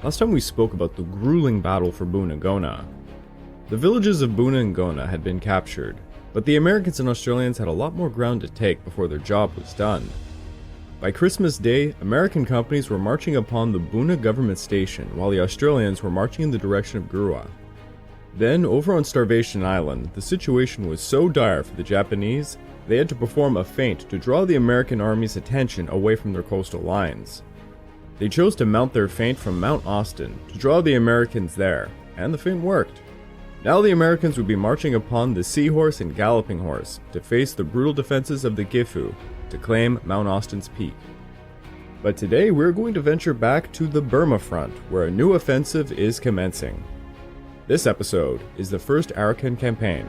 Last time we spoke about the grueling battle for Bunagona. The villages of Buna and Gona had been captured, but the Americans and Australians had a lot more ground to take before their job was done. By Christmas Day, American companies were marching upon the Buna government station while the Australians were marching in the direction of Grua. Then, over on Starvation Island, the situation was so dire for the Japanese, they had to perform a feint to draw the American army's attention away from their coastal lines. They chose to mount their feint from Mount Austin to draw the Americans there, and the feint worked. Now the Americans would be marching upon the Seahorse and Galloping Horse to face the brutal defenses of the Gifu to claim Mount Austin's peak. But today we're going to venture back to the Burma front, where a new offensive is commencing. This episode is the First Arakan Campaign.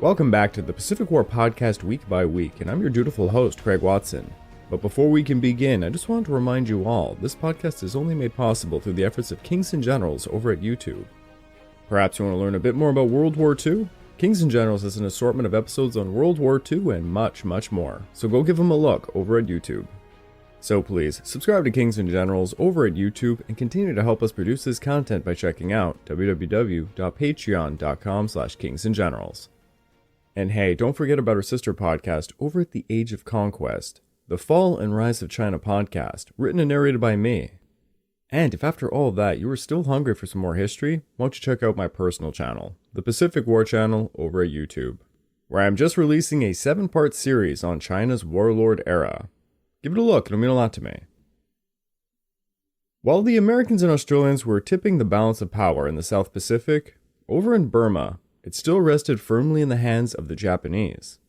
Welcome back to the Pacific War podcast week by week, and I'm your dutiful host, Craig Watson. But before we can begin, I just want to remind you all, this podcast is only made possible through the efforts of Kings and Generals over at YouTube. Perhaps you want to learn a bit more about World War II? Kings and Generals has an assortment of episodes on World War II and much, much more, so go give them a look over at YouTube. So please, subscribe to Kings and Generals over at YouTube and continue to help us produce this content by checking out www.patreon.com/kingsandgenerals. And hey, don't forget about our sister podcast over at The Age of Conquest, the Fall and Rise of China podcast, written and narrated by me. And if after all of that you are still hungry for some more history, why don't you check out my personal channel, the Pacific War channel over at YouTube, where I am just releasing a 7-part series on China's warlord era. Give it a look, it'll mean a lot to me. While the Americans and Australians were tipping the balance of power in the South Pacific, over in Burma, it still rested firmly in the hands of the Japanese.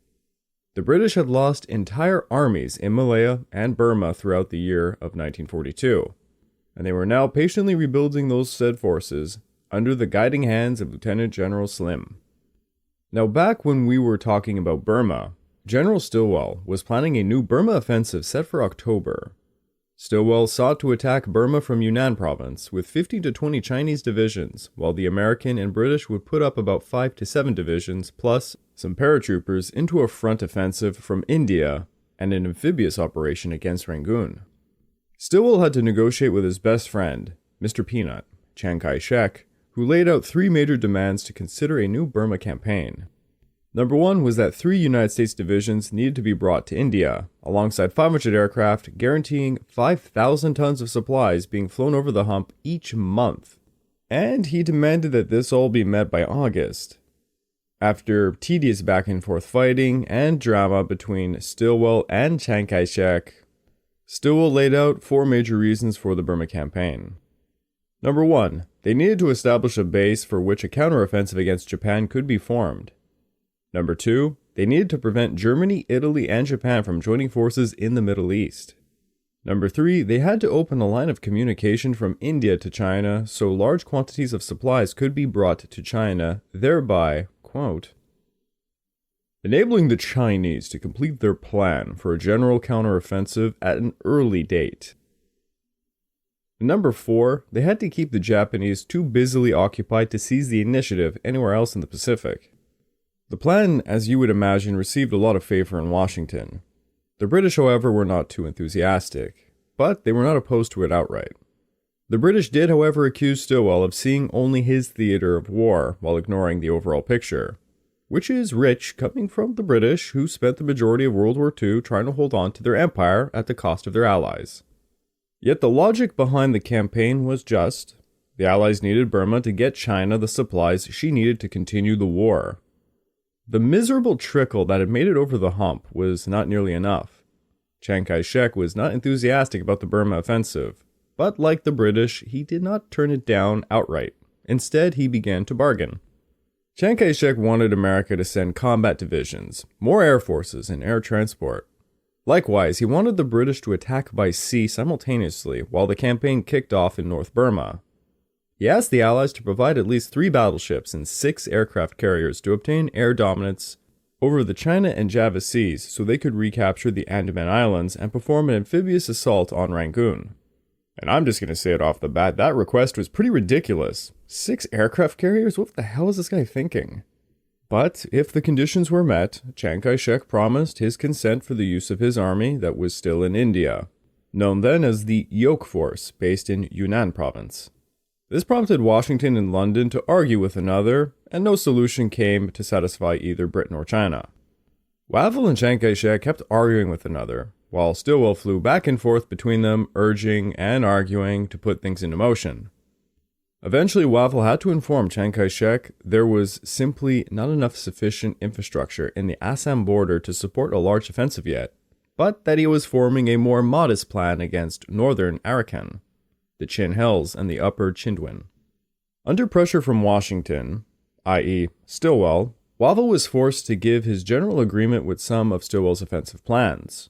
The British had lost entire armies in Malaya and Burma throughout the year of 1942, and they were now patiently rebuilding those said forces under the guiding hands of Lieutenant General Slim. Now back when we were talking about Burma, General Stilwell was planning a new Burma offensive set for October. Stilwell sought to attack Burma from Yunnan province with 15 to 20 Chinese divisions, while the American and British would put up about 5 to 7 divisions plus some paratroopers into a front offensive from India and an amphibious operation against Rangoon. Stilwell had to negotiate with his best friend, Mr. Peanut, Chiang Kai-shek, who laid out 3 major demands to consider a new Burma campaign. Number 1 was that 3 United States divisions needed to be brought to India, alongside 500 aircraft, guaranteeing 5,000 tons of supplies being flown over the hump each month. And he demanded that this all be met by August. After tedious back-and-forth fighting and drama between Stilwell and Chiang Kai-shek, Stilwell laid out 4 major reasons for the Burma campaign. Number 1, they needed to establish a base for which a counteroffensive against Japan could be formed. Number 2, they needed to prevent Germany, Italy, and Japan from joining forces in the Middle East. Number 3, they had to open a line of communication from India to China so large quantities of supplies could be brought to China, thereby, quote, enabling the Chinese to complete their plan for a general counteroffensive at an early date. Number 4, they had to keep the Japanese too busily occupied to seize the initiative anywhere else in the Pacific. The plan, as you would imagine, received a lot of favor in Washington. The British, however, were not too enthusiastic, but they were not opposed to it outright. The British did, however, accuse Stilwell of seeing only his theater of war while ignoring the overall picture, which is rich coming from the British, who spent the majority of World War II trying to hold on to their empire at the cost of their allies. Yet the logic behind the campaign was just. The Allies needed Burma to get China the supplies she needed to continue the war. The miserable trickle that had made it over the hump was not nearly enough. Chiang Kai-shek was not enthusiastic about the Burma offensive, but like the British, he did not turn it down outright. Instead, he began to bargain. Chiang Kai-shek wanted America to send combat divisions, more air forces, and air transport. Likewise, he wanted the British to attack by sea simultaneously while the campaign kicked off in North Burma. He asked the Allies to provide at least 3 battleships and 6 aircraft carriers to obtain air dominance over the China and Java Seas so they could recapture the Andaman Islands and perform an amphibious assault on Rangoon. And I'm just going to say it off the bat, that request was pretty ridiculous. 6 aircraft carriers? What the hell is this guy thinking? But if the conditions were met, Chiang Kai-shek promised his consent for the use of his army that was still in India, known then as the Yoke Force, based in Yunnan province. This prompted Washington and London to argue with another, and no solution came to satisfy either Britain or China. Wavell and Chiang Kai-shek kept arguing with another, while Stilwell flew back and forth between them, urging and arguing to put things into motion. Eventually, Wavell had to inform Chiang Kai-shek there was simply not enough sufficient infrastructure in the Assam border to support a large offensive yet, but that he was forming a more modest plan against northern Arakan, the Chin Hills and the upper Chindwin. Under pressure from Washington, i.e. Stilwell, Wavell was forced to give his general agreement with some of Stilwell's offensive plans.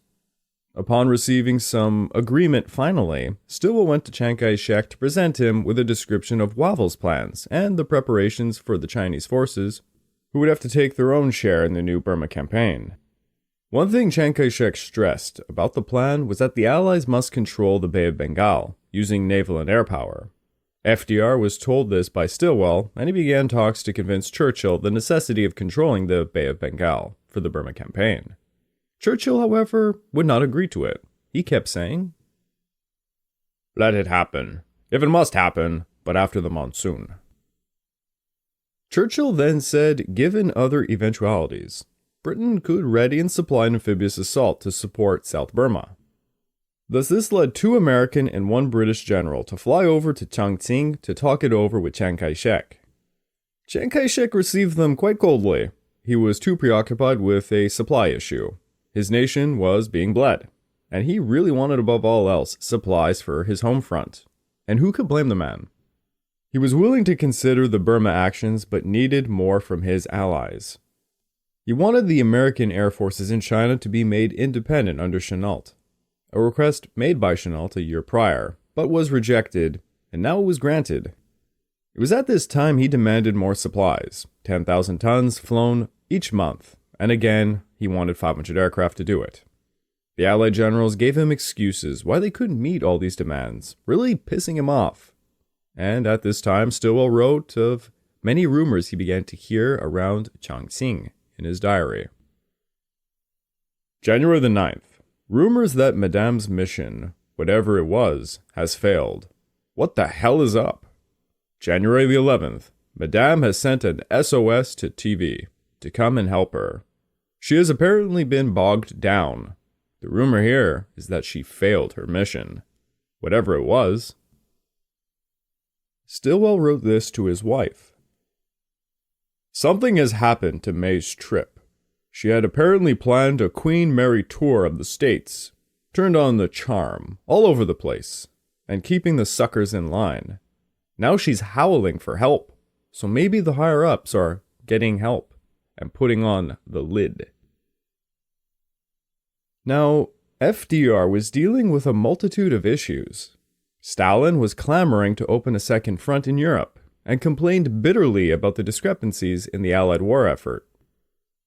Upon receiving some agreement finally, Stilwell went to Chiang Kai-shek to present him with a description of Wavell's plans and the preparations for the Chinese forces, who would have to take their own share in the new Burma campaign. One thing Chiang Kai-shek stressed about the plan was that the Allies must control the Bay of Bengal, using naval and air power. FDR was told this by Stilwell, and he began talks to convince Churchill the necessity of controlling the Bay of Bengal for the Burma campaign. Churchill, however, would not agree to it. He kept saying, "Let it happen, if it must happen, but after the monsoon." Churchill then said, given other eventualities, Britain could ready and supply an amphibious assault to support South Burma. Thus this led 2 American and 1 British general to fly over to Chongqing to talk it over with Chiang Kai-shek. Chiang Kai-shek received them quite coldly. He was too preoccupied with a supply issue. His nation was being bled, and he really wanted above all else supplies for his home front. And who could blame the man? He was willing to consider the Burma actions, but needed more from his allies. He wanted the American air forces in China to be made independent under Chennault, a request made by Chennault a year prior, but was rejected, and now it was granted. It was at this time he demanded more supplies, 10,000 tons flown each month, and again, he wanted 500 aircraft to do it. The Allied generals gave him excuses why they couldn't meet all these demands, really pissing him off. And at this time, Stilwell wrote of many rumors he began to hear around Chongqing in his diary. January the 9th. Rumors that Madame's mission, whatever it was, has failed. What the hell is up? January the 11th. Madame has sent an SOS to TV to come and help her. She has apparently been bogged down. The rumor here is that she failed her mission, whatever it was. Stilwell wrote this to his wife. Something has happened to May's trip. She had apparently planned a Queen Mary tour of the States, turned on the charm all over the place, and keeping the suckers in line. Now she's howling for help, so maybe the higher-ups are getting help and putting on the lid. Now, FDR was dealing with a multitude of issues. Stalin was clamoring to open a second front in Europe, and complained bitterly about the discrepancies in the Allied war effort.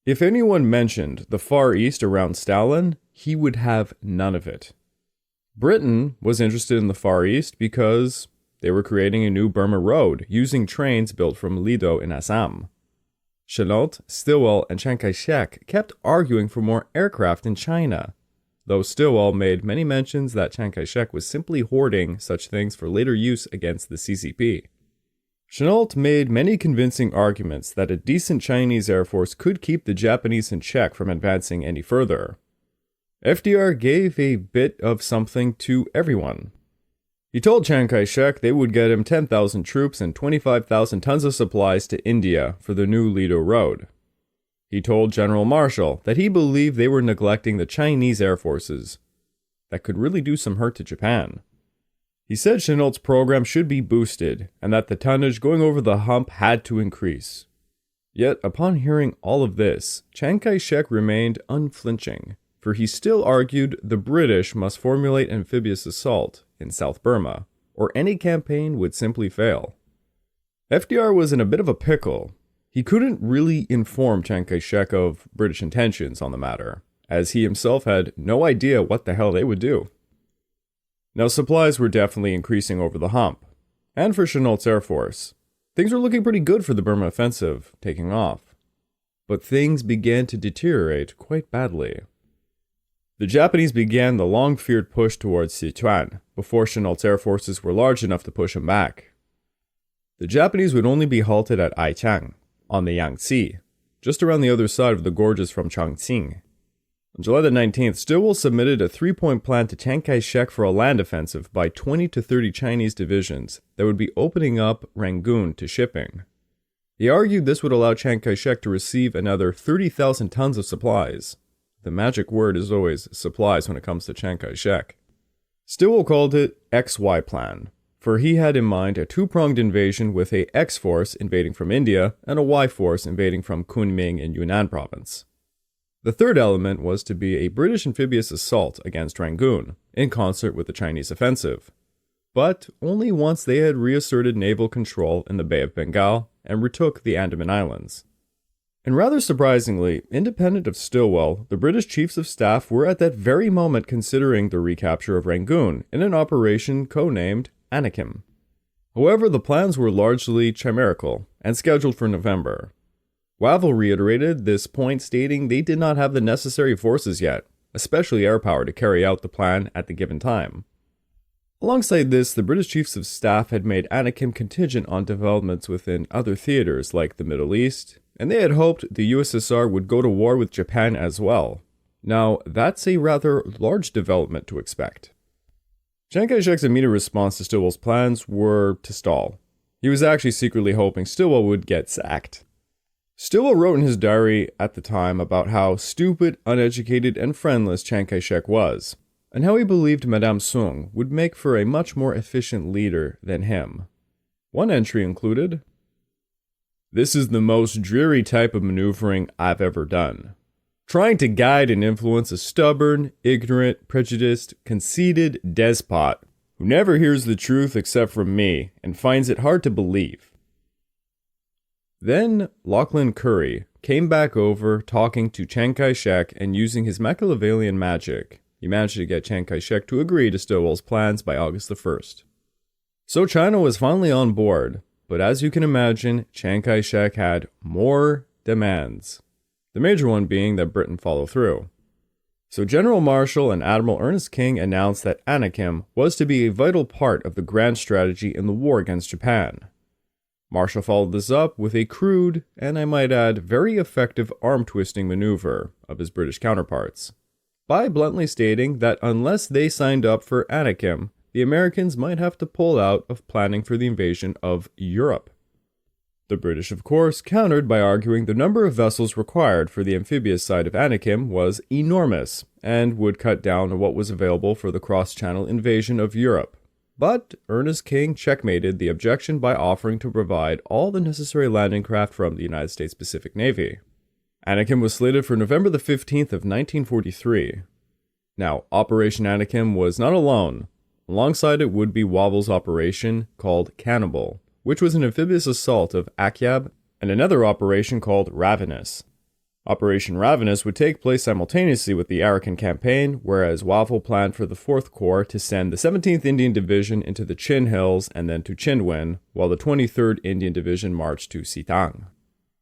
If anyone mentioned the Far East around Stalin, he would have none of it. Britain was interested in the Far East because they were creating a new Burma road using trains built from Lido in Assam. Chennault, Stilwell, and Chiang Kai-shek kept arguing for more aircraft in China, though Stilwell made many mentions that Chiang Kai-shek was simply hoarding such things for later use against the CCP. Chennault made many convincing arguments that a decent Chinese air force could keep the Japanese in check from advancing any further. FDR gave a bit of something to everyone. He told Chiang Kai-shek they would get him 10,000 troops and 25,000 tons of supplies to India for the new Lido Road. He told General Marshall that he believed they were neglecting the Chinese air forces that could really do some hurt to Japan. He said Chennault's program should be boosted and that the tonnage going over the hump had to increase. Yet, upon hearing all of this, Chiang Kai-shek remained unflinching, for he still argued the British must formulate amphibious assault in South Burma, or any campaign would simply fail. FDR was in a bit of a pickle. He couldn't really inform Chiang Kai-shek of British intentions on the matter, as he himself had no idea what the hell they would do. Now, supplies were definitely increasing over the hump. And for Chennault's Air Force, things were looking pretty good for the Burma offensive, taking off. But things began to deteriorate quite badly. The Japanese began the long-feared push towards Sichuan, before Chennault's air forces were large enough to push him back. The Japanese would only be halted at Aichang, on the Yangtze, just around the other side of the gorges from Chongqing. On July the 19th, Stilwell submitted a 3-point plan to Chiang Kai-shek for a land offensive by 20 to 30 Chinese divisions that would be opening up Rangoon to shipping. He argued this would allow Chiang Kai-shek to receive another 30,000 tons of supplies. The magic word is always supplies when it comes to Chiang Kai-shek. Stilwell called it XY Plan, for he had in mind a two-pronged invasion with a X force invading from India and a Y force invading from Kunming in Yunnan province. The third element was to be a British amphibious assault against Rangoon, in concert with the Chinese offensive, but only once they had reasserted naval control in the Bay of Bengal and retook the Andaman Islands. And rather surprisingly, independent of Stilwell, the British Chiefs of Staff were at that very moment considering the recapture of Rangoon in an operation codenamed Anakim. However, the plans were largely chimerical and scheduled for November. Wavell reiterated this point, stating they did not have the necessary forces yet, especially air power, to carry out the plan at the given time. Alongside this, the British Chiefs of Staff had made Anakim contingent on developments within other theaters like the Middle East, and they had hoped the USSR would go to war with Japan as well. Now, that's a rather large development to expect. Chiang Kai-shek's immediate response to Stilwell's plans were to stall. He was actually secretly hoping Stilwell would get sacked. Stilwell wrote in his diary at the time about how stupid, uneducated, and friendless Chiang Kai-shek was, and how he believed Madame Sung would make for a much more efficient leader than him. One entry included, "This is the most dreary type of maneuvering I've ever done. Trying to guide and influence a stubborn, ignorant, prejudiced, conceited despot who never hears the truth except from me and finds it hard to believe." Then Lachlan Curry came back over talking to Chiang Kai-shek, and using his Machiavellian magic, he managed to get Chiang Kai-shek to agree to Stilwell's plans by August the 1st. So China was finally on board, but as you can imagine, Chiang Kai-shek had more demands. The major one being that Britain follow through. So General Marshall and Admiral Ernest King announced that Anakim was to be a vital part of the grand strategy in the war against Japan. Marshall followed this up with a crude, and I might add, very effective arm-twisting maneuver of his British counterparts, by bluntly stating that unless they signed up for Anakim, the Americans might have to pull out of planning for the invasion of Europe. The British, of course, countered by arguing the number of vessels required for the amphibious side of Anakim was enormous, and would cut down on what was available for the cross-channel invasion of Europe. But Ernest King checkmated the objection by offering to provide all the necessary landing craft from the United States Pacific Navy. Anakim was slated for November the 15th of 1943. Now, Operation Anakim was not alone. Alongside it would be Wavell's operation called Cannibal, which was an amphibious assault of Akyab, and another operation called Ravenous. Operation Ravenous would take place simultaneously with the Arakan Campaign, whereas Wavell planned for the 4th Corps to send the 17th Indian Division into the Chin Hills and then to Chinwin, while the 23rd Indian Division marched to Sitang.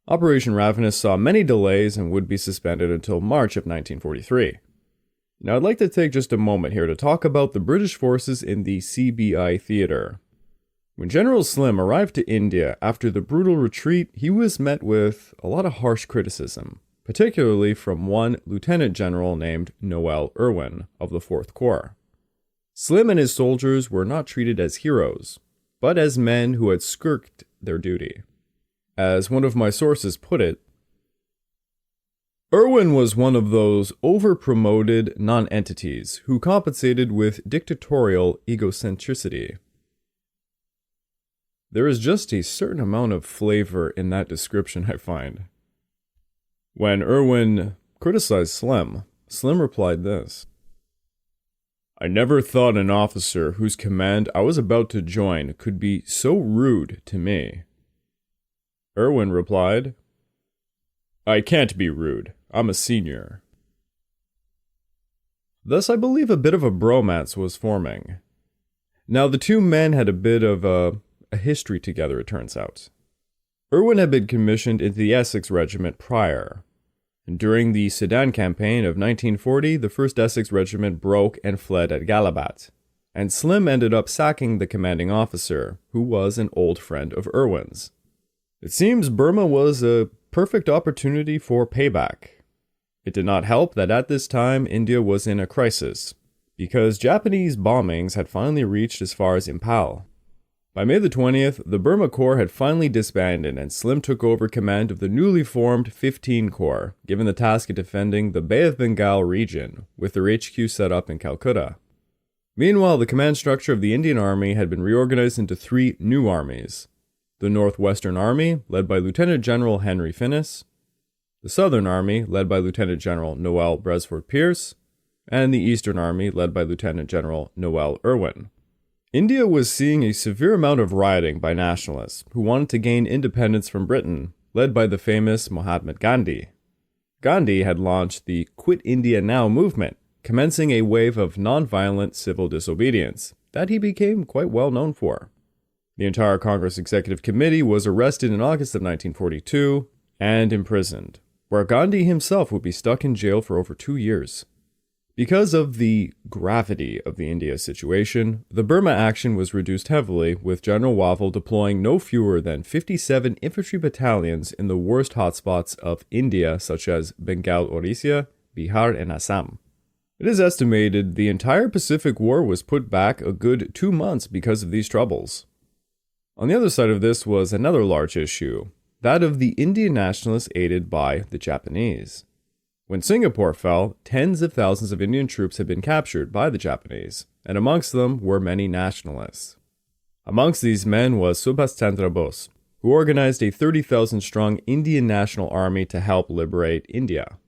Operation Ravenous saw many delays and would be suspended until March of 1943. Now I'd like to take just a moment here to talk about the British forces in the CBI theater. When General Slim arrived to India after the brutal retreat, he was met with a lot of harsh criticism, particularly from one lieutenant general named General Irwin of the 4th Corps. Slim and his soldiers were not treated as heroes, but as men who had shirked their duty. As one of my sources put it, Irwin was one of those over-promoted non-entities who compensated with dictatorial egocentricity. There is just a certain amount of flavor in that description, I find. When Irwin criticized Slim, Slim replied this: "I never thought an officer whose command I was about to join could be so rude to me." Irwin replied, "I can't be rude. I'm a senior." Thus, I believe a bit of a bromance was forming. Now, the two men had a bit of a history together, it turns out. Irwin had been commissioned into the Essex Regiment prior, and during the Sudan Campaign of 1940, the 1st Essex Regiment broke and fled at Gallabat, and Slim ended up sacking the commanding officer, who was an old friend of Irwin's. It seems Burma was a perfect opportunity for payback. It did not help that at this time India was in a crisis, because Japanese bombings had finally reached as far as Impal. By May the 20th, the Burma Corps had finally disbanded and Slim took over command of the newly formed 15 Corps, given the task of defending the Bay of Bengal region, with their HQ set up in Calcutta. Meanwhile, the command structure of the Indian Army had been reorganized into 3 new armies. The Northwestern Army, led by Lieutenant General Henry Finnis, the Southern Army, led by Lieutenant General Noel Bresford Pierce, and the Eastern Army, led by Lieutenant General Noel Irwin. India was seeing a severe amount of rioting by nationalists who wanted to gain independence from Britain, led by the famous Mahatma Gandhi. Gandhi had launched the Quit India Now movement, commencing a wave of non-violent civil disobedience that he became quite well known for. The entire Congress Executive Committee was arrested in August of 1942 and imprisoned, where Gandhi himself would be stuck in jail for over 2 years. Because of the gravity of the India situation, the Burma action was reduced heavily, with General Wavel deploying no fewer than 57 infantry battalions in the worst hotspots of India, such as Bengal, Orissa, Bihar, and Assam. It is estimated the entire Pacific War was put back a good 2 months because of these troubles. On the other side of this was another large issue, that of the Indian nationalists aided by the Japanese. When Singapore fell, tens of thousands of Indian troops had been captured by the Japanese, and amongst them were many nationalists. Amongst these men was Subhas Chandra Bose, who organized a 30,000-strong Indian National Army to help liberate India.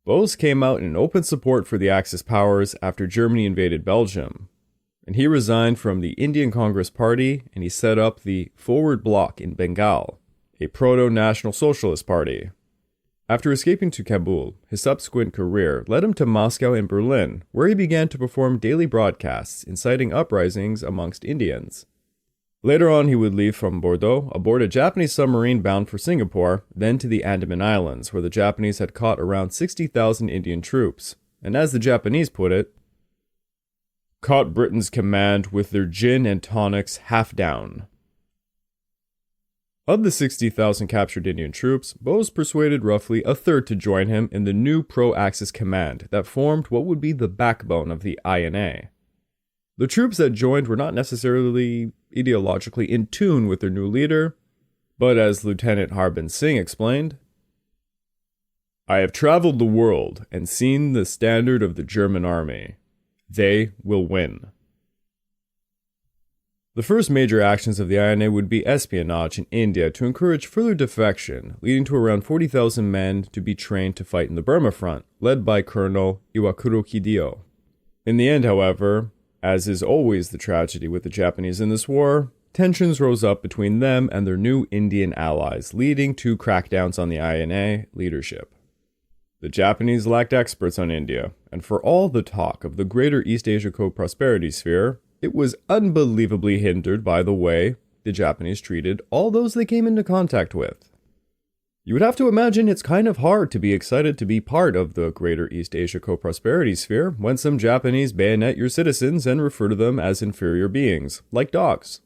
Bose came out in open support for the Axis powers after Germany invaded Belgium, and he resigned from the Indian Congress Party and he set up the Forward Bloc in Bengal, a proto-National Socialist party. After escaping to Kabul, his subsequent career led him to Moscow and Berlin, where he began to perform daily broadcasts inciting uprisings amongst Indians. Later on, he would leave from Bordeaux aboard a Japanese submarine bound for Singapore, then to the Andaman Islands, where the Japanese had caught around 60,000 Indian troops, and as the Japanese put it, caught Britain's command with their gin and tonics half down. Of the 60,000 captured Indian troops, Bose persuaded roughly a third to join him in the new pro-Axis command that formed what would be the backbone of the INA. The troops that joined were not necessarily ideologically in tune with their new leader, but as Lieutenant Harbin Singh explained, "I have traveled the world and seen the standard of the German army. They will win." The first major actions of the INA would be espionage in India to encourage further defection, leading to around 40,000 men to be trained to fight in the Burma front, led by Colonel Iwakuro Kidio. In the end, however, as is always the tragedy with the Japanese in this war, tensions rose up between them and their new Indian allies, leading to crackdowns on the INA leadership. The Japanese lacked experts on India, and for all the talk of the greater East Asia co-prosperity sphere, it was unbelievably hindered by the way the Japanese treated all those they came into contact with. You would have to imagine it's kind of hard to be excited to be part of the greater East Asia co-prosperity sphere when some Japanese bayonet your citizens and refer to them as inferior beings, like dogs.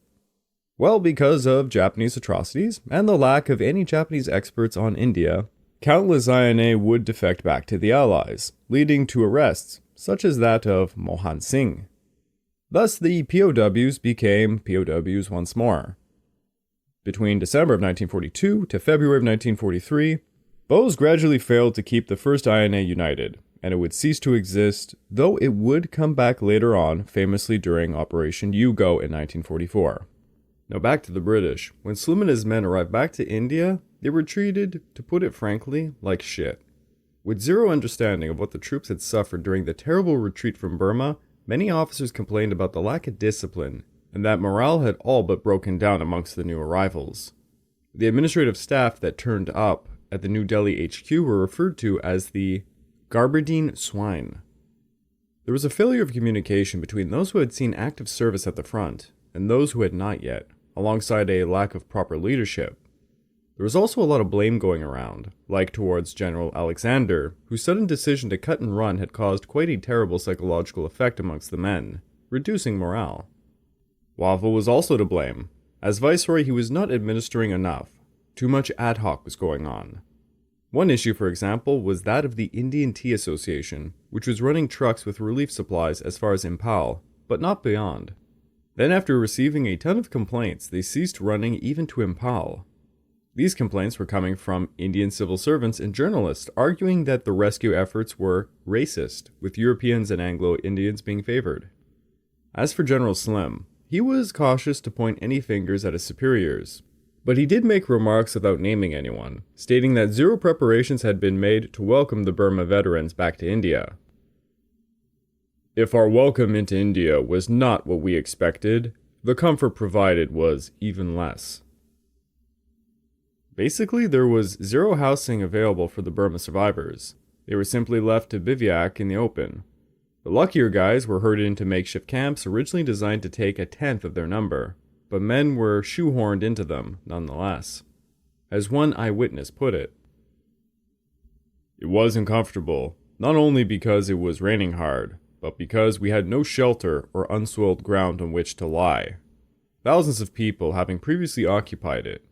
Well, because of Japanese atrocities and the lack of any Japanese experts on India, countless INA would defect back to the Allies, leading to arrests, such as that of Mohan Singh. Thus, the POWs became POWs once more. Between December of 1942 to February of 1943, Bose gradually failed to keep the first INA united, and it would cease to exist, though it would come back later on, famously during Operation Yugo in 1944. Now back to the British. When Slim and his men arrived back to India, they were treated, to put it frankly, like shit. With zero understanding of what the troops had suffered during the terrible retreat from Burma, many officers complained about the lack of discipline, and that morale had all but broken down amongst the new arrivals. The administrative staff that turned up at the New Delhi HQ were referred to as the Garbadine Swine. There was a failure of communication between those who had seen active service at the front and those who had not yet, alongside a lack of proper leadership. There was also a lot of blame going around, like towards General Alexander, whose sudden decision to cut and run had caused quite a terrible psychological effect amongst the men, reducing morale. Wavell was also to blame. As Viceroy, he was not administering enough. Too much ad hoc was going on. One issue, for example, was that of the Indian Tea Association, which was running trucks with relief supplies as far as Impal, but not beyond. Then after receiving a ton of complaints, they ceased running even to Impal. These complaints were coming from Indian civil servants and journalists arguing that the rescue efforts were racist, with Europeans and Anglo-Indians being favored. As for General Slim, he was cautious to point any fingers at his superiors, but he did make remarks without naming anyone, stating that zero preparations had been made to welcome the Burma veterans back to India. If our welcome into India was not what we expected, the comfort provided was even less. Basically, there was zero housing available for the Burma survivors. They were simply left to bivouac in the open. The luckier guys were herded into makeshift camps originally designed to take a tenth of their number, but men were shoehorned into them nonetheless. As one eyewitness put it, "It was uncomfortable, not only because it was raining hard, but because we had no shelter or unsoiled ground on which to lie. Thousands of people having previously occupied it,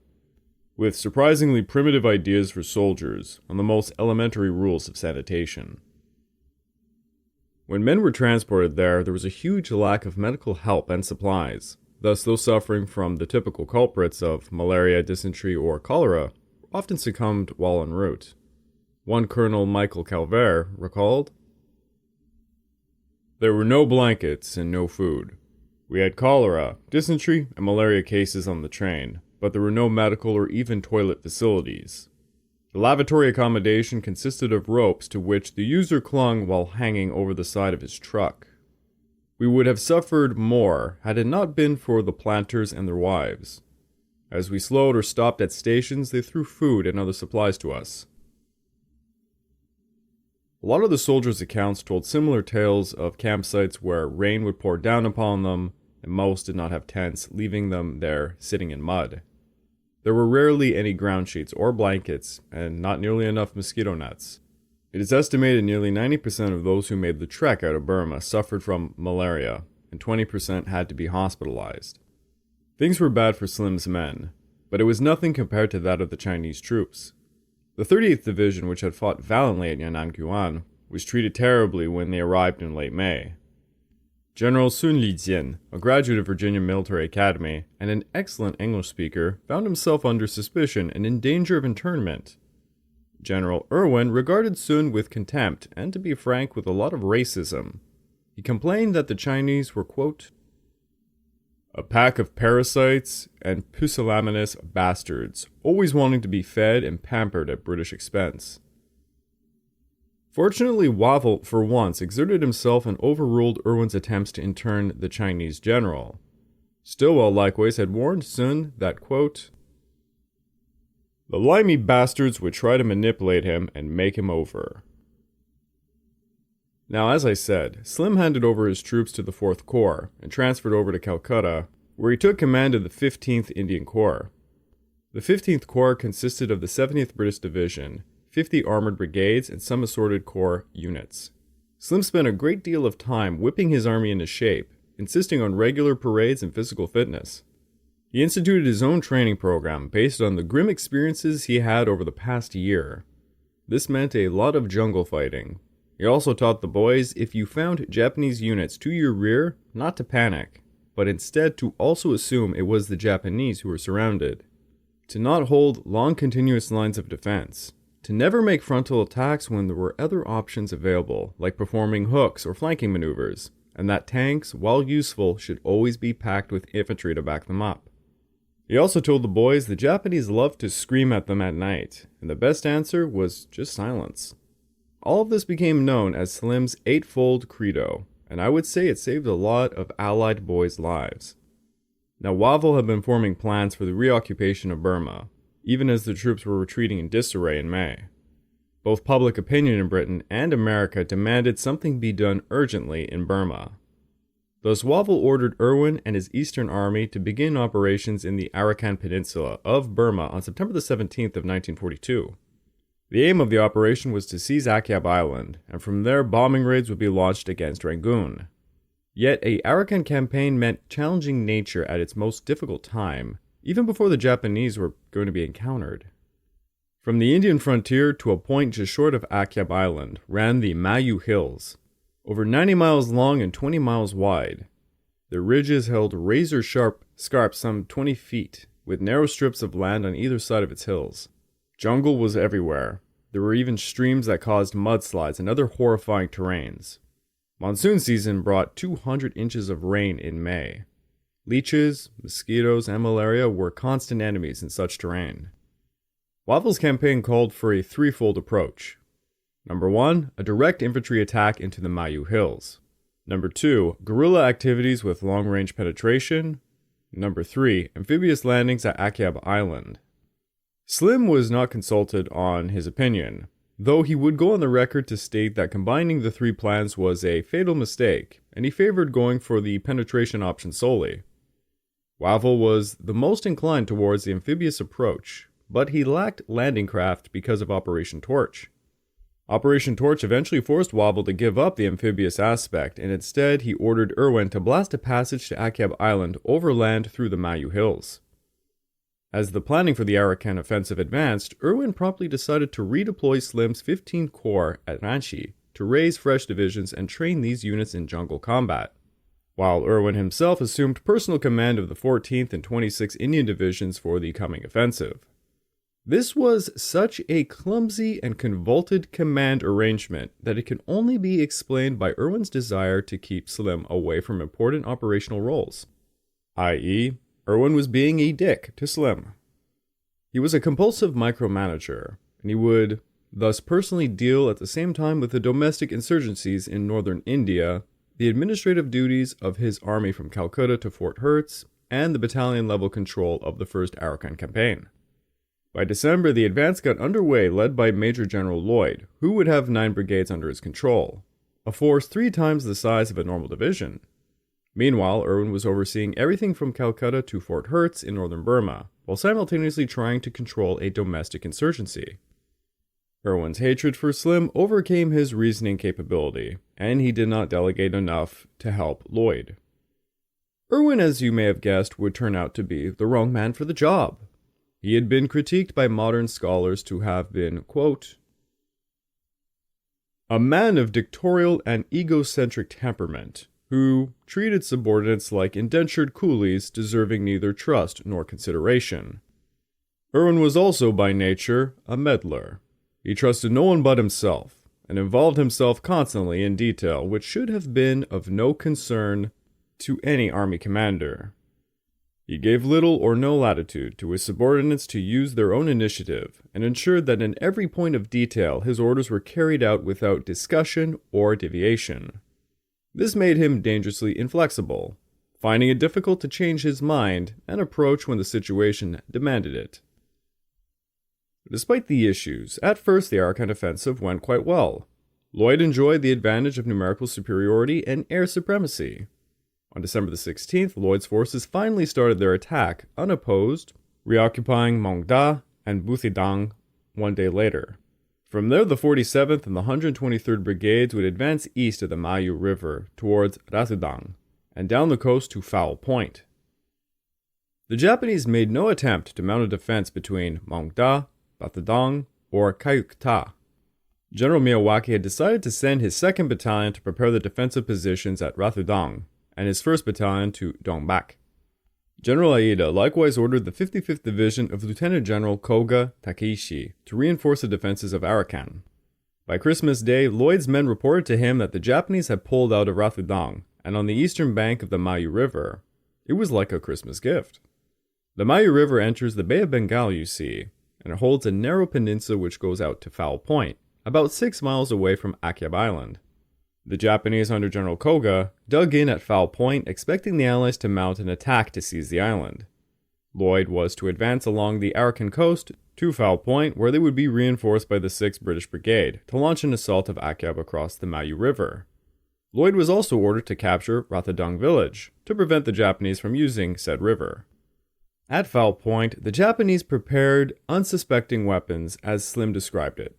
with surprisingly primitive ideas for soldiers on the most elementary rules of sanitation." When men were transported there was a huge lack of medical help and supplies. Thus, those suffering from the typical culprits of malaria, dysentery, or cholera often succumbed while en route. One Colonel Michael Calvert recalled, "There were no blankets and no food. We had cholera, dysentery, and malaria cases on the train, but there were no medical or even toilet facilities. The lavatory accommodation consisted of ropes to which the user clung while hanging over the side of his truck. We would have suffered more had it not been for the planters and their wives. As we slowed or stopped at stations, they threw food and other supplies to us." A lot of the soldiers' accounts told similar tales of campsites where rain would pour down upon them, and most did not have tents, leaving them there sitting in mud. There were rarely any ground sheets or blankets, and not nearly enough mosquito nets. It is estimated nearly 90% of those who made the trek out of Burma suffered from malaria, and 20% had to be hospitalized. Things were bad for Slim's men, but it was nothing compared to that of the Chinese troops. The 38th Division, which had fought valiantly at Yan'an, was treated terribly when they arrived in late May. General Sun Lijian, a graduate of Virginia Military Academy and an excellent English speaker, found himself under suspicion and in danger of internment. General Irwin regarded Sun with contempt and, to be frank, with a lot of racism. He complained that the Chinese were, quote, "a pack of parasites and pusillanimous bastards, always wanting to be fed and pampered at British expense." Fortunately, Wavell, for once, exerted himself and overruled Irwin's attempts to intern the Chinese general. Stilwell likewise had warned Sun that, quote, "the limey bastards would try to manipulate him and make him over." Now, as I said, Slim handed over his troops to the 4th Corps and transferred over to Calcutta, where he took command of the 15th Indian Corps. The 15th Corps consisted of the 70th British Division, 50 armored brigades, and some assorted corps units. Slim spent a great deal of time whipping his army into shape, insisting on regular parades and physical fitness. He instituted his own training program based on the grim experiences he had over the past year. This meant a lot of jungle fighting. He also taught the boys if you found Japanese units to your rear, not to panic, but instead to also assume it was the Japanese who were surrounded. To not hold long continuous lines of defense. To never make frontal attacks when there were other options available, like performing hooks or flanking maneuvers, and that tanks, while useful, should always be packed with infantry to back them up. He also told the boys the Japanese loved to scream at them at night, and the best answer was just silence. All of this became known as Slim's eightfold Credo, and I would say it saved a lot of Allied boys' lives. Now, Wavell had been forming plans for the reoccupation of Burma, even as the troops were retreating in disarray in May. Both public opinion in Britain and America demanded something be done urgently in Burma. Thus, Wavell ordered Irwin and his Eastern Army to begin operations in the Arakan Peninsula of Burma on September the 17th of 1942. The aim of the operation was to seize Akyab Island, and from there bombing raids would be launched against Rangoon. Yet, a Arakan campaign meant challenging nature at its most difficult time, even before the Japanese were going to be encountered. From the Indian frontier to a point just short of Akyab Island ran the Mayu Hills, over 90 miles long and 20 miles wide. The ridges held razor-sharp scarps some 20 feet, with narrow strips of land on either side of its hills. Jungle was everywhere. There were even streams that caused mudslides and other horrifying terrains. Monsoon season brought 200 inches of rain in May. Leeches, mosquitoes, and malaria were constant enemies in such terrain. Wavell's campaign called for a threefold approach. Number 1, a direct infantry attack into the Mayu Hills. Number 2, guerrilla activities with long-range penetration. Number 3, amphibious landings at Akyab Island. Slim was not consulted on his opinion, though he would go on the record to state that combining the three plans was a fatal mistake, and he favored going for the penetration option solely. Wavell was the most inclined towards the amphibious approach, but he lacked landing craft because of Operation Torch. Operation Torch eventually forced Wavell to give up the amphibious aspect, and instead he ordered Irwin to blast a passage to Akyab Island overland through the Mayu Hills. As the planning for the Arakan offensive advanced, Irwin promptly decided to redeploy Slim's 15th Corps at Ranchi to raise fresh divisions and train these units in jungle combat, while Irwin himself assumed personal command of the 14th and 26th Indian Divisions for the coming offensive. This was such a clumsy and convoluted command arrangement that it can only be explained by Irwin's desire to keep Slim away from important operational roles, i.e., Irwin was being a dick to Slim. He was a compulsive micromanager, and he would thus personally deal at the same time with the domestic insurgencies in northern India, the administrative duties of his army from Calcutta to Fort Hertz, and the battalion-level control of the First Arakan Campaign. By December, the advance got underway, led by Major General Lloyd, who would have 9 brigades under his control, a force 3 times the size of a normal division. Meanwhile, Irwin was overseeing everything from Calcutta to Fort Hertz in northern Burma, while simultaneously trying to control a domestic insurgency. Irwin's hatred for Slim overcame his reasoning capability, and he did not delegate enough to help Lloyd. Irwin, as you may have guessed, would turn out to be the wrong man for the job. He had been critiqued by modern scholars to have been, quote, a man of dictatorial and egocentric temperament, who treated subordinates like indentured coolies deserving neither trust nor consideration. Irwin was also by nature a meddler. He trusted no one but himself, and involved himself constantly in detail which should have been of no concern to any army commander. He gave little or no latitude to his subordinates to use their own initiative, and ensured that in every point of detail his orders were carried out without discussion or deviation. This made him dangerously inflexible, finding it difficult to change his mind and approach when the situation demanded it. Despite the issues, at first the Arakan offensive went quite well. Lloyd enjoyed the advantage of numerical superiority and air supremacy. On December the 16th, Lloyd's forces finally started their attack, unopposed, reoccupying Mongda and Buthidang 1 day later. From there, the 47th and the 123rd Brigades would advance east of the Mayu River towards Rathudang, and down the coast to Foul Point. The Japanese made no attempt to mount a defense between Mongda, Rathudang, or Kayukta. General Miyawaki had decided to send his 2nd Battalion to prepare the defensive positions at Rathudang, and his 1st Battalion to Dongbak. General Aida likewise ordered the 55th Division of Lieutenant General Koga Takeishi to reinforce the defenses of Arakan. By Christmas Day, Lloyd's men reported to him that the Japanese had pulled out of Rathudang, and on the eastern bank of the Mayu River. It was like a Christmas gift. The Mayu River enters the Bay of Bengal, you see, and it holds a narrow peninsula which goes out to Foul Point, about 6 miles away from Akyab Island. The Japanese under General Koga dug in at Foul Point, expecting the Allies to mount an attack to seize the island. Lloyd was to advance along the Arakan coast to Foul Point, where they would be reinforced by the 6th British Brigade to launch an assault of Akab across the Mayu River. Lloyd was also ordered to capture Rathdong village to prevent the Japanese from using said river. At Foul Point, the Japanese prepared unsuspecting weapons as Slim described it.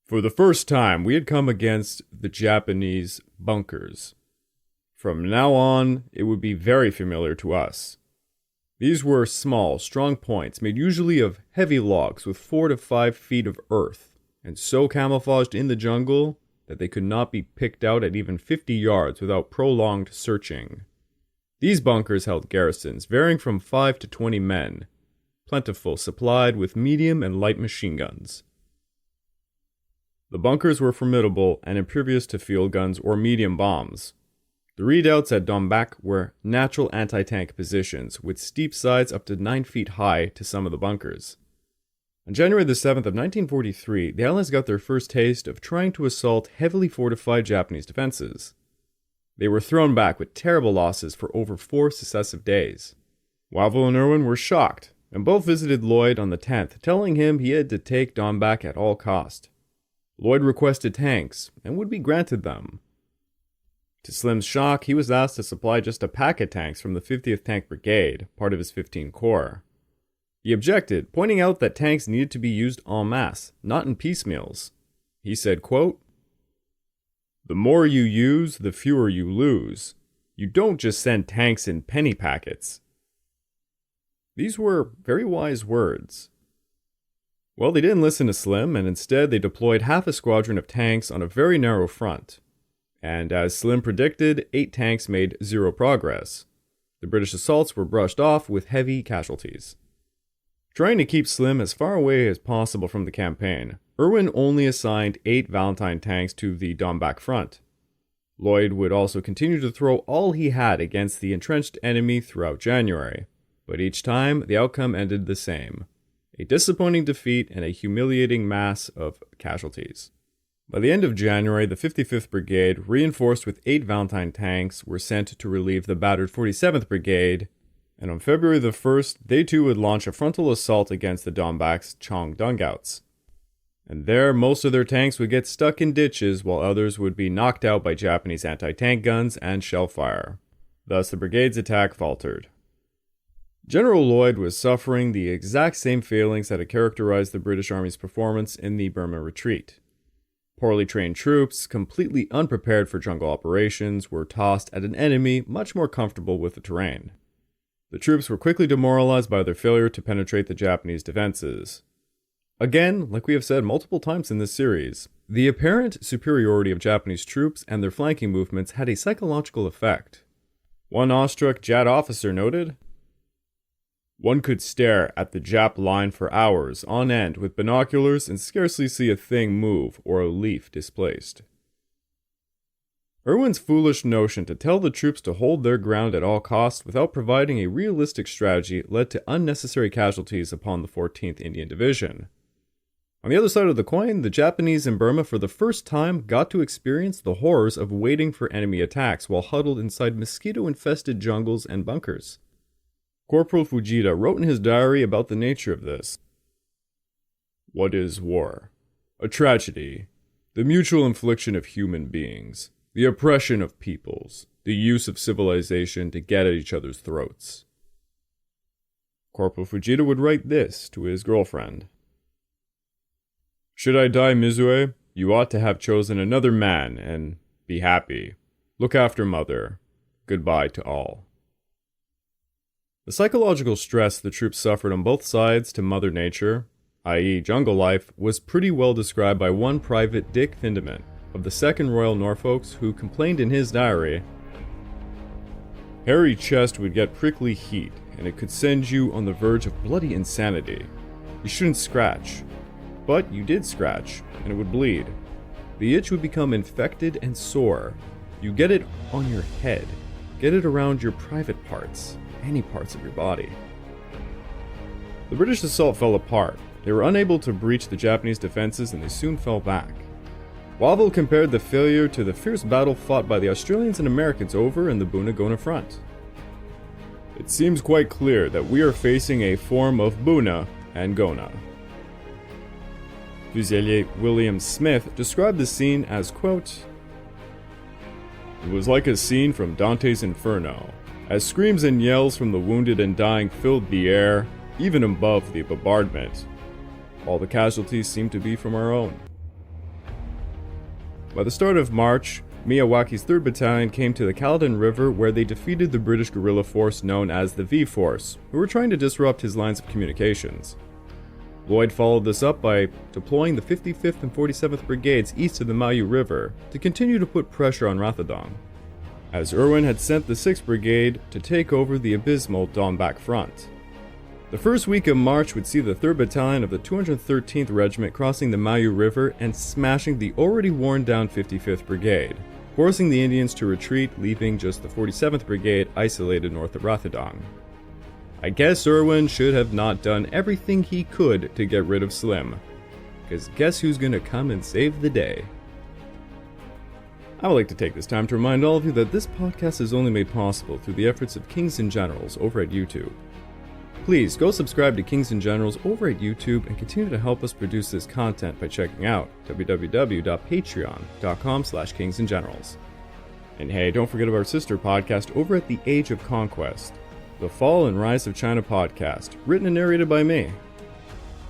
For the first time, we had come against the Japanese bunkers. From now on, it would be very familiar to us. These were small, strong points made usually of heavy logs with 4 to 5 feet of earth, and so camouflaged in the jungle that they could not be picked out at even 50 yards without prolonged searching. These bunkers held garrisons varying from 5 to 20 men, plentiful, supplied with medium and light machine guns. The bunkers were formidable and impervious to field guns or medium bombs. The redoubts at Dombak were natural anti-tank positions, with steep sides up to 9 feet high to some of the bunkers. On January the 7th of 1943, the Allies got their first taste of trying to assault heavily fortified Japanese defenses. They were thrown back with terrible losses for over 4 successive days. Wavell and Irwin were shocked, and both visited Lloyd on the 10th, telling him he had to take Dombak at all cost. Lloyd requested tanks, and would be granted them. To Slim's shock, he was asked to supply just a pack of tanks from the 50th Tank Brigade, part of his 15 Corps. He objected, pointing out that tanks needed to be used en masse, not in piecemeals. He said, quote, "The more you use, the fewer you lose. You don't just send tanks in penny packets." These were very wise words. Well, they didn't listen to Slim, and instead they deployed half a squadron of tanks on a very narrow front. And as Slim predicted, 8 tanks made 0 progress. The British assaults were brushed off with heavy casualties. Trying to keep Slim as far away as possible from the campaign, Irwin only assigned 8 Valentine tanks to the Dombak front. Lloyd would also continue to throw all he had against the entrenched enemy throughout January, but each time the outcome ended the same: a disappointing defeat and a humiliating mass of casualties. By the end of January, the 55th Brigade, reinforced with 8 Valentine tanks, were sent to relieve the battered 47th Brigade, and on February the 1st, they too would launch a frontal assault against the Dombak's Chong dugouts. And there, most of their tanks would get stuck in ditches, while others would be knocked out by Japanese anti-tank guns and shell fire. Thus, the brigade's attack faltered. General Lloyd was suffering the exact same failings that had characterized the British Army's performance in the Burma retreat. Poorly trained troops, completely unprepared for jungle operations, were tossed at an enemy much more comfortable with the terrain. The troops were quickly demoralized by their failure to penetrate the Japanese defenses. Again, like we have said multiple times in this series, the apparent superiority of Japanese troops and their flanking movements had a psychological effect. One awestruck Jat officer noted, "One could stare at the Jap line for hours on end with binoculars and scarcely see a thing move or a leaf displaced." Irwin's foolish notion to tell the troops to hold their ground at all costs without providing a realistic strategy led to unnecessary casualties upon the 14th Indian Division. On the other side of the coin, the Japanese in Burma for the first time got to experience the horrors of waiting for enemy attacks while huddled inside mosquito-infested jungles and bunkers. Corporal Fujita wrote in his diary about the nature of this. "What is war? A tragedy, the mutual infliction of human beings, the oppression of peoples, the use of civilization to get at each other's throats." Corporal Fujita would write this to his girlfriend. "Should I die, Mizue, you ought to have chosen another man and be happy. Look after mother. Goodbye to all." The psychological stress the troops suffered on both sides to Mother Nature, i.e. jungle life, was pretty well described by one Private Dick Findeman of the 2nd Royal Norfolks, who complained in his diary, "Hairy chest would get prickly heat, and it could send you on the verge of bloody insanity. You shouldn't scratch. But you did scratch, and it would bleed. The itch would become infected and sore. You get it on your head. Get it around your private parts. Any parts of your body." The British assault fell apart. They were unable to breach the Japanese defenses, and they soon fell back. Wavell compared the failure to the fierce battle fought by the Australians and Americans over in the Bunagona front. It seems quite clear that we are facing a form of Buna and Gona. Fusilier William Smith described the scene as, quote, "It was like a scene from Dante's Inferno, as screams and yells from the wounded and dying filled the air, even above the bombardment. All the casualties seemed to be from our own." By the start of March, Miyawaki's 3rd Battalion came to the Caledon River, where they defeated the British guerrilla force known as the V-Force, who were trying to disrupt his lines of communications. Lloyd followed this up by deploying the 55th and 47th Brigades east of the Mayu River to continue to put pressure on Rathodong, as Irwin had sent the 6th Brigade to take over the abysmal Dombak front. The first week of March would see the 3rd Battalion of the 213th Regiment crossing the Mayu River and smashing the already worn-down 55th Brigade, forcing the Indians to retreat, leaving just the 47th Brigade isolated north of Rathodong. I guess Irwin should have not done everything he could to get rid of Slim, because guess who's gonna come and save the day? I would like to take this time to remind all of you that this podcast is only made possible through the efforts of Kings and Generals over at YouTube. Please go subscribe to Kings and Generals over at YouTube and continue to help us produce this content by checking out www.patreon.com/kingsandgenerals. And hey, don't forget about our sister podcast over at The Age of Conquest, the Fall and Rise of China podcast, written and narrated by me.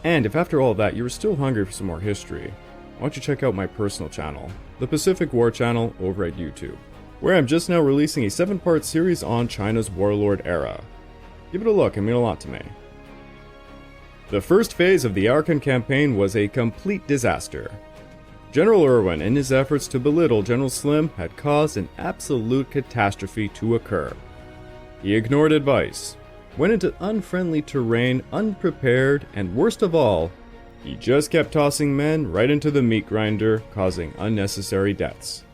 And if after all that you were still hungry for some more history, why don't you check out my personal channel, the Pacific War channel over at YouTube, where I'm just now releasing a 7-part series on China's warlord era. Give it a look, it meant a lot to me. The first phase of the Arakan Campaign was a complete disaster. General Irwin, in his efforts to belittle General Slim, had caused an absolute catastrophe to occur. He ignored advice, went into unfriendly terrain unprepared, and worst of all, he just kept tossing men right into the meat grinder, causing unnecessary deaths.